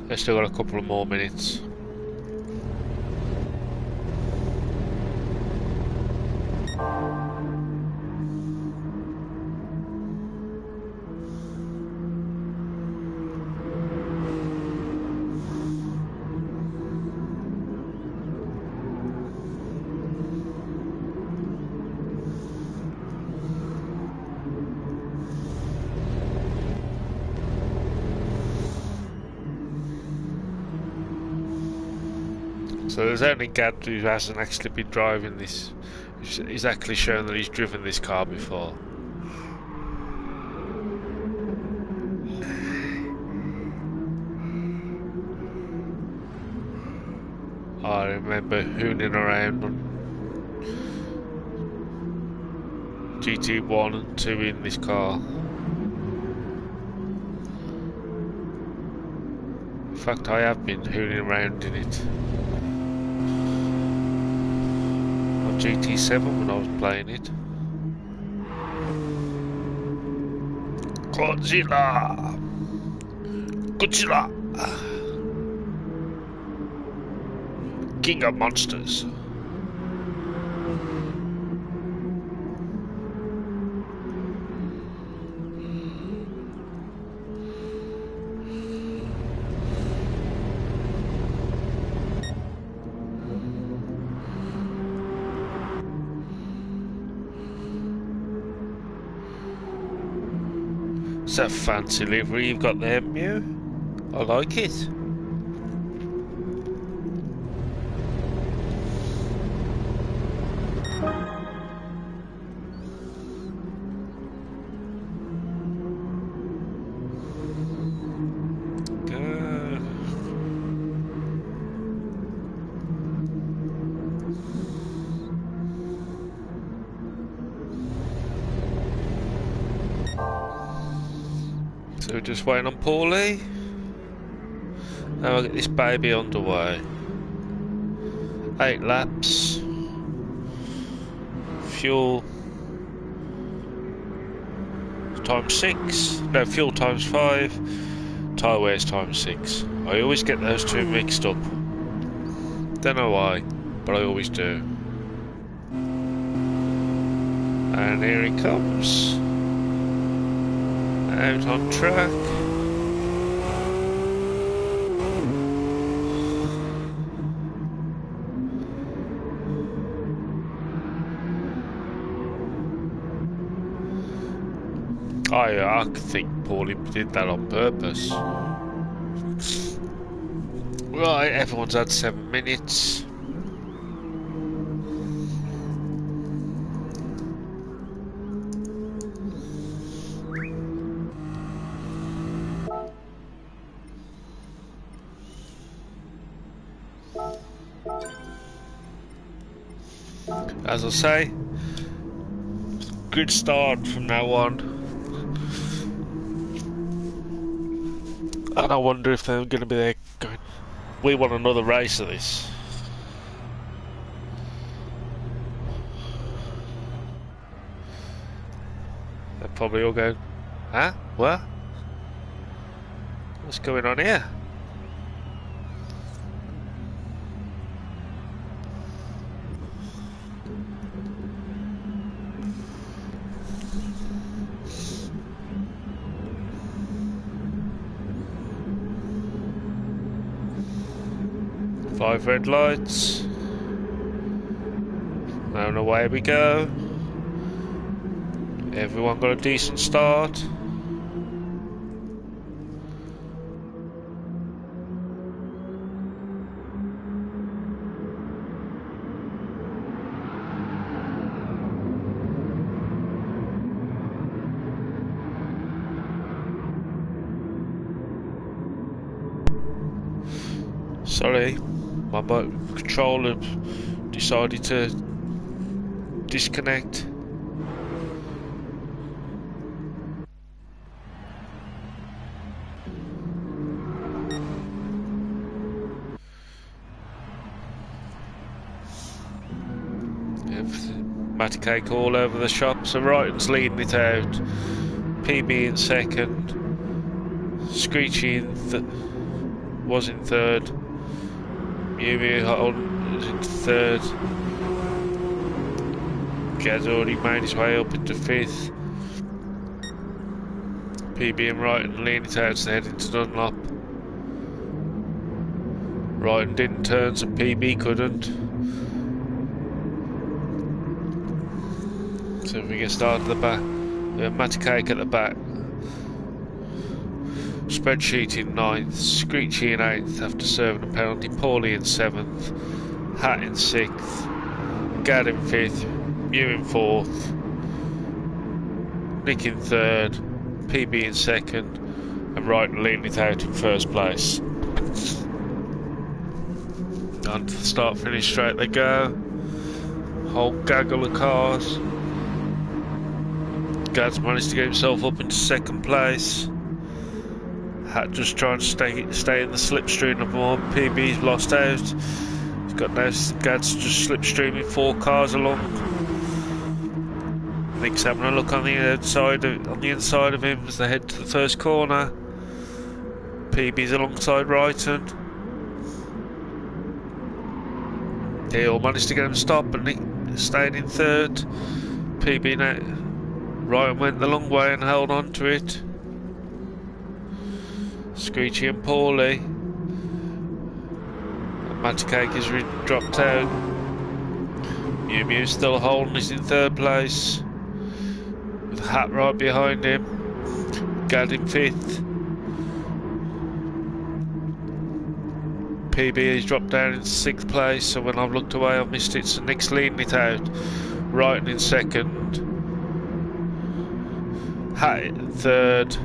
I've still got a couple of more minutes. So there's only Gad who hasn't actually been driving this. He's actually shown that he's driven this car before. I remember hooning around on GT1 and 2 in this car. In fact, I have been hooning around in it. GT7 when I was playing it. Godzilla! Godzilla! King of monsters. It's a fancy livery you've got there, Mew. I like it. So we're just waiting on Paulie. Now I'll get this baby underway. 8 laps. Fuel times 6. No, fuel times 5. Tyre wears times 6. I always get those two mixed up. Don't know why, but I always do. And here he comes. Out on track. I think Paulie did that on purpose. Right, everyone's had 7 minutes. As I say, good start from now on. And I wonder if they're going to be there going, we want another race of this. They're probably all going, huh? What? What's going on here? Five red lights. And away we go. Everyone got a decent start. Sorry. My controller decided to disconnect. Matty cake all over the shop, so Wrighton's leading it out. PB in second. Screechy was in third. Yumi was in third. Gad's already made his way up into fifth. PB and Wrighton leaning it out to head into Dunlop. Wrighton didn't turn, so PB couldn't. So if we get started at the back, we have Matty Cake at the back. Spreadsheet in 9th, Screechy in 8th after serving a penalty, Paulie in 7th, Hat in 6th, Gad in 5th, Mew in 4th, Nick in 3rd, PB in 2nd, and Wrighton leading it out in 1st place. On to the start finish straight they go. Whole gaggle of cars. Gad's managed to get himself up into 2nd place. Hat just trying to stay in the slipstream of more. PB's lost out. He's got no. Gad's just slipstreaming 4 cars along. Nick's having a look on the inside of him as they head to the first corner. PB's alongside Wrighton. They all managed to get him stopped, and Nick stayed in 3rd. PB now. Wrighton went the long way and held on to it. Screechy and Paulie. Matty Cake has dropped out. Mew Mew's still holding, he's in 3rd place. With Hat right behind him. Gad in 5th. PB has dropped down in 6th place, so when I've looked away I've missed it, so Nick's leading it out. Wrighton in 2nd. Hat in 3rd.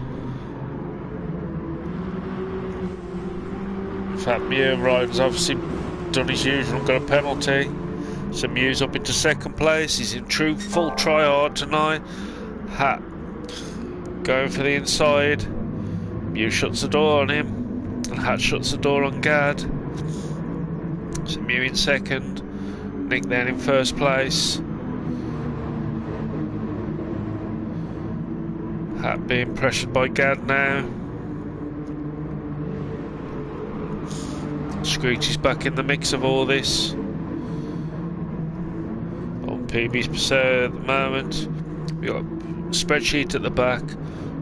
In fact, Mew and Wrighton's obviously done his usual and got a penalty. So Mew's up into 2nd place. He's in true full try hard tonight. Hat going for the inside. Mew shuts the door on him, and Hat shuts the door on Gad. So Mew in second, Nick then in first place. Hat being pressured by Gad now. Screechy's back in the mix of all this. On PB's pursuit at the moment. We've got a spreadsheet at the back.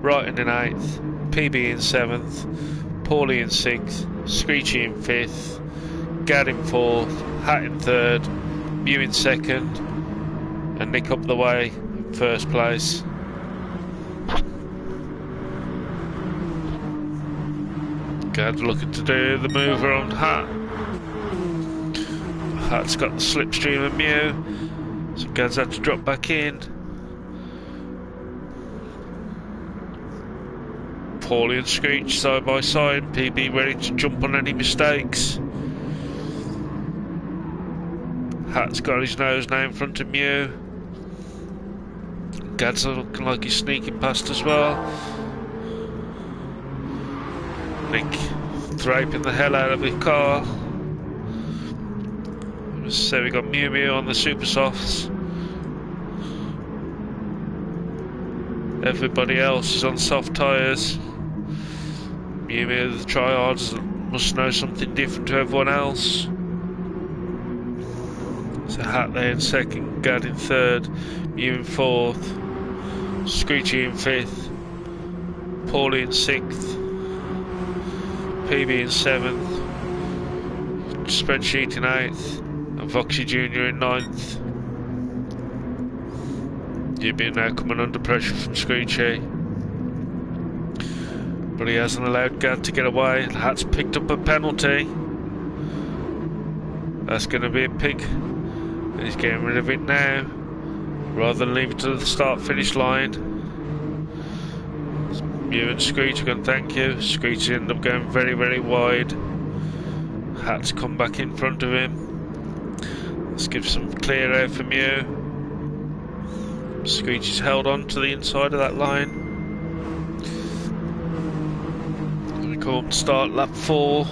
Wrighton in 8th. PB in 7th. Paulie in 6th. Screechy in 5th. Gad in 4th. Hat in 3rd. Mew in 2nd. And Nick up the way in first place. Gad looking to do the mover on Hat. Hat's got the slipstream of Mew, so Gad's had to drop back in. Paulie and Screech side by side, PB ready to jump on any mistakes. Hat's got his nose now in front of Mew. Gad's looking like he's sneaking past as well. Nick thraping the hell out of his car. So we got Mew Mew on the super softs. Everybody else is on soft tyres. Mew Mew the tryhards must know something different to everyone else. So Hat there in second, Gad in third, Mew in fourth, Screechy in fifth, Paulie in sixth, PB in 7th, Spreadsheet in 8th, and Voxy Jr. in 9th. You've been now coming under pressure from Screechy, but he hasn't allowed Gad to get away. Hat's picked up a penalty. That's going to be a pig, and he's getting rid of it now, rather than leave it to the start-finish line. Mew and Screech are going, thank you. Screech ended up going very, very wide. Hat's come back in front of him. Let's give some clear air for Mew. Screech is held on to the inside of that line. We come up to start lap 4.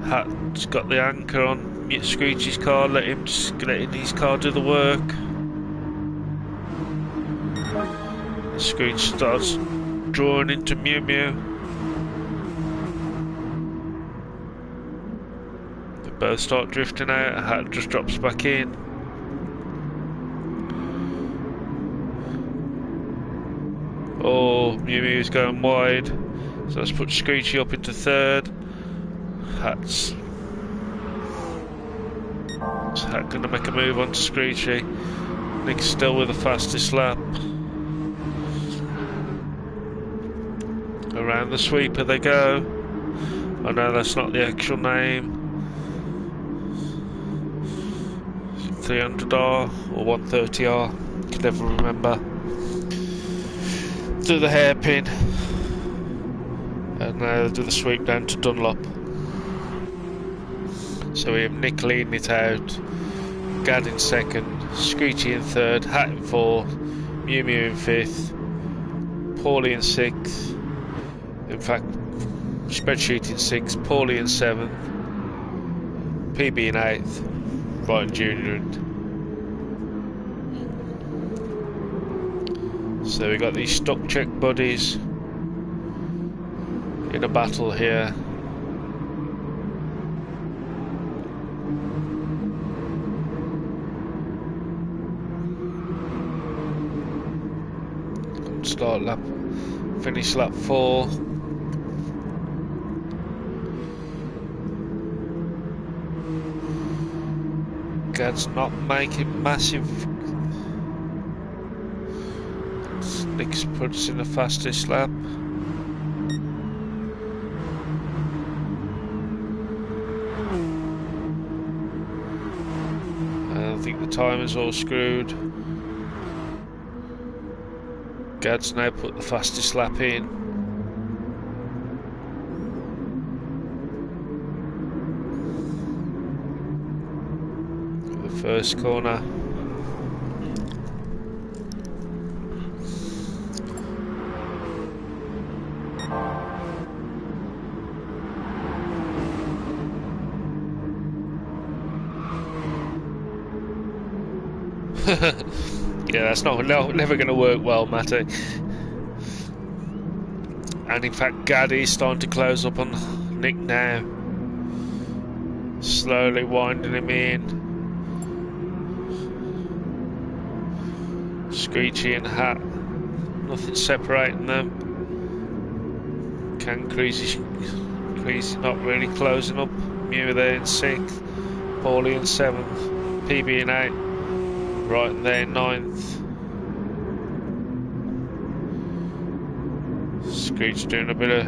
Hat's got the anchor on Screechy's car, letting his car do the work. Screech starts drawing into Mew Mew. They both start drifting out. Hat just drops back in. Oh, Mew Mew's going wide. So let's put Screechy up into third. Hat's Hat gonna make a move onto Screechy. Nick's still with the fastest lap. Around the sweeper they go. I know that's not the actual name. 300R or 130R, can never remember. Do the hairpin, and now do the sweep down to Dunlop. So we have Nick leading it out, Gad in second, Screechy in third, Hat in fourth, Mew Mew in fifth, Paulie in sixth. In fact, Spreadsheet in 6th, Paulie in 7th, PB in 8th, Wrighton Jr. So we got these stock check buddies in a battle here. Start lap, finish lap 4. Gad's not making massive. Nick's puts in the fastest lap. I think the timer's all screwed. Gad's now put the fastest lap in. First corner. Yeah, that's never going to work well, Matty. And in fact, Gaddy's starting to close up on Nick now. Slowly winding him in. Screechy and Hat, nothing separating them. Creasy's not really closing up. Mew there in 6th, Paulie in 7th, PB in 8th, right there in 9th. Screech doing a bit of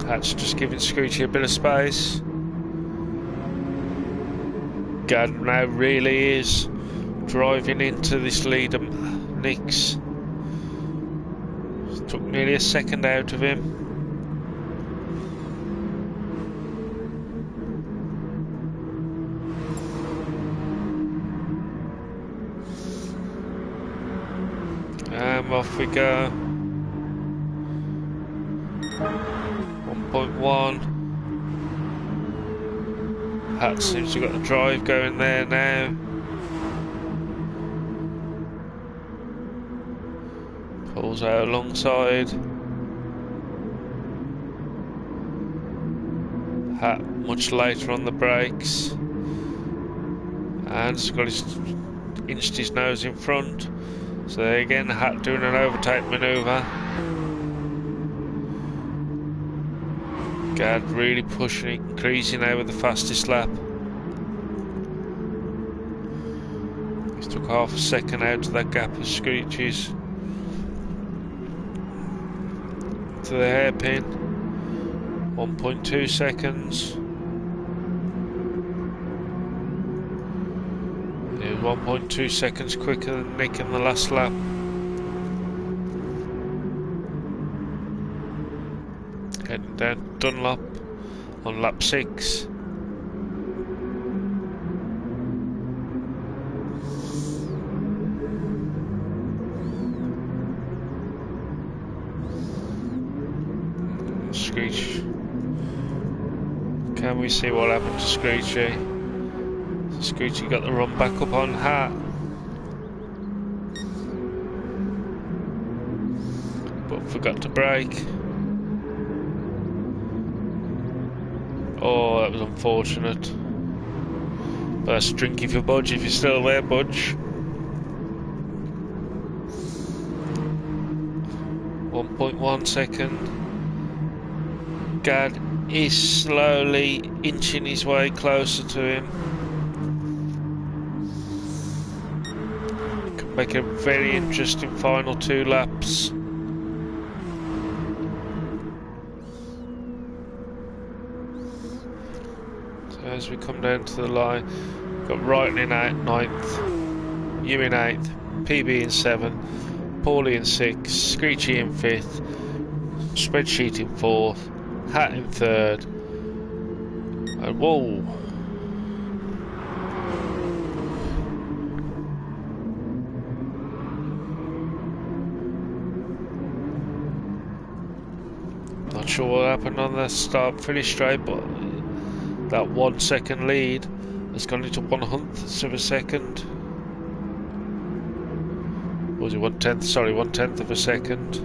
Hat's just giving Screechy a bit of space. Gad now really is driving into this lead of Nick's. Took nearly a second out of him. And off we go. 1.1. Hat seems to have got the drive going there now. Pulls out alongside. Hat much later on the brakes. And he's got inched his nose in front. So there again, Hat doing an overtake manoeuvre. Gad really pushing, increasing now with the fastest lap. He's took half a second out of that gap of Screeches. To the hairpin. 1.2 seconds. He was 1.2 seconds quicker than Nick in the last lap. Heading down Dunlop on lap 6. Screech. Can we see what happened to Screechy? Screechy got the run back up on Hat. But forgot to brake. Oh, that was unfortunate. But that's drinky for Budge if you're still there, Budge. 1.1 second. Gad is slowly inching his way closer to him. Can make a very interesting final 2 laps. As we come down to the line, got Wrighton in 9th, you in 8th, PB in 7th, Paulie in 6th, Screechy in 5th, Spreadsheet in 4th, Hat in 3rd, and whoa! Not sure what happened on the start finish straight, but that 1 second lead has gone into 1/100th of a second. Or was it 1/10? Sorry, 1/10 of a second.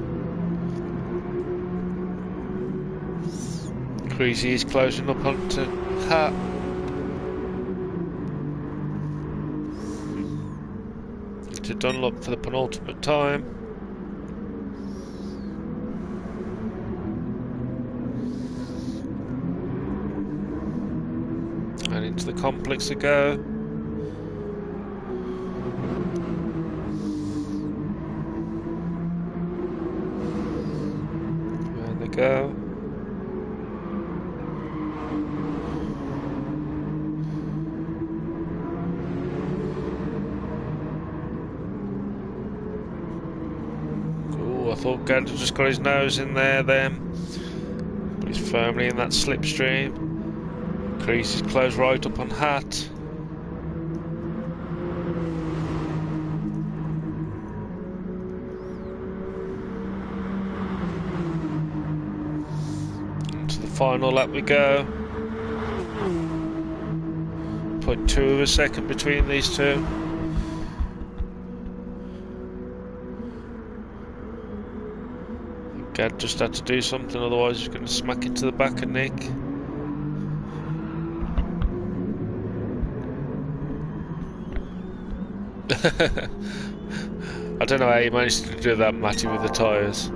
Creasy is closing up onto Hat. To Dunlop for the penultimate time. And into the complex to go. There they go. Oh, I thought Gad had just got his nose in there then. But he's firmly in that slipstream. Crease is closed right up on Hat. Final lap we go. 0.2 of a second between these two. Gad just had to do something, otherwise he's going to smack into the back of Nick. I don't know how you managed to do that, Matty, with the tyres.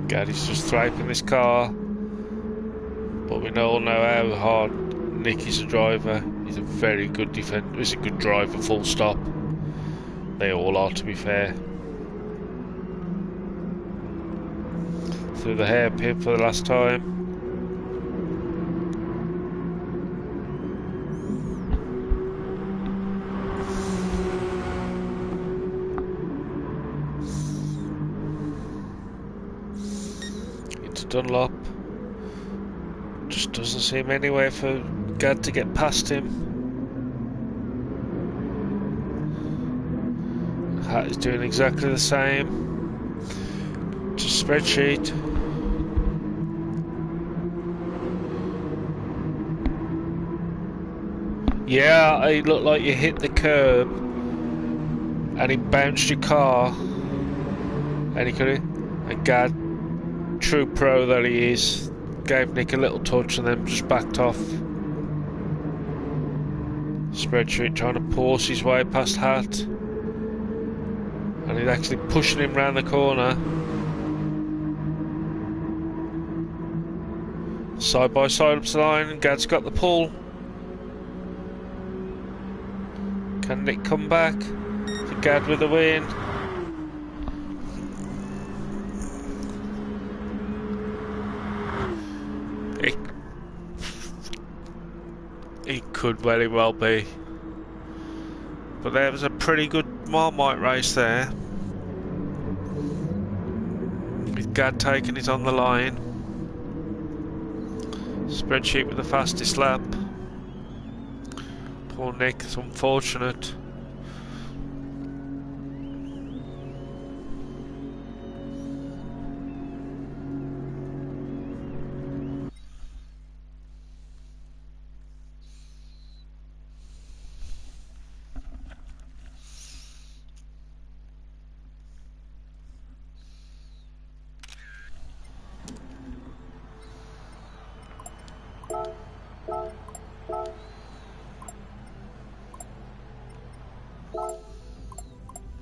God, he's just thriving this car. But we all know how hard Nick is a driver. He's a very good defender. He's a good driver, full stop. They all are, to be fair. Through the hairpin for the last time. Dunlop. Just doesn't seem anywhere for Gad to get past him. Hat is doing exactly the same. Just spreadsheet. Yeah, it looked like you hit the curb and he bounced your car and he couldn't. And Gad, true pro that he is, gave Nick a little touch and then just backed off. Spreadsheet trying to force his way past Hat, and he's actually pushing him round the corner. Side by side up to the line, and Gad's got the pull. Can Nick come back? For Gad with the win. It could very well be. But there was a pretty good Marmite race there. With Gad taking it on the line. Spreadsheet with the fastest lap. Poor Nick, it's unfortunate.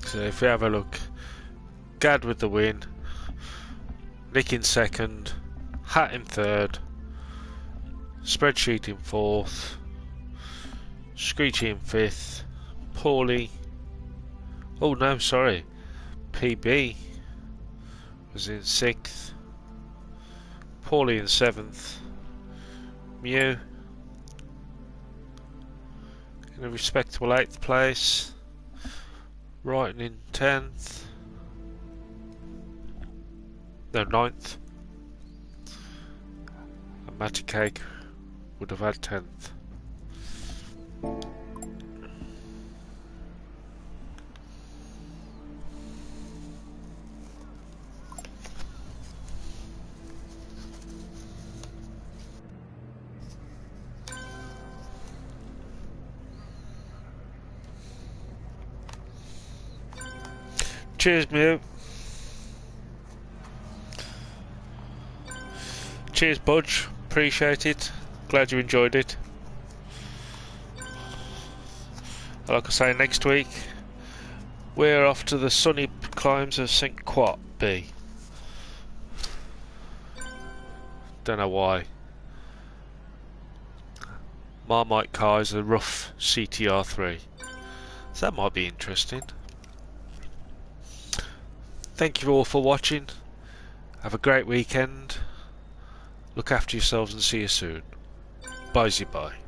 So if we have a look, Gad with the win, Nick in second, Hat in third, Spreadsheet in fourth, Screechy in fifth, Paulie, oh no, sorry, PB was in sixth, Paulie in seventh, Mew in a respectable 8th place, Wrighton in 10th, no 9th, and Matty Cake would have had 10th. Cheers, Mew. Cheers, Budge. Appreciate it. Glad you enjoyed it. Like I say, next week we're off to the sunny climbs of St. Quat B. Don't know why. Marmite car is a rough CTR3. So that might be interesting. Thank you all for watching. Have a great weekend. Look after yourselves and see you soon. Bye-bye.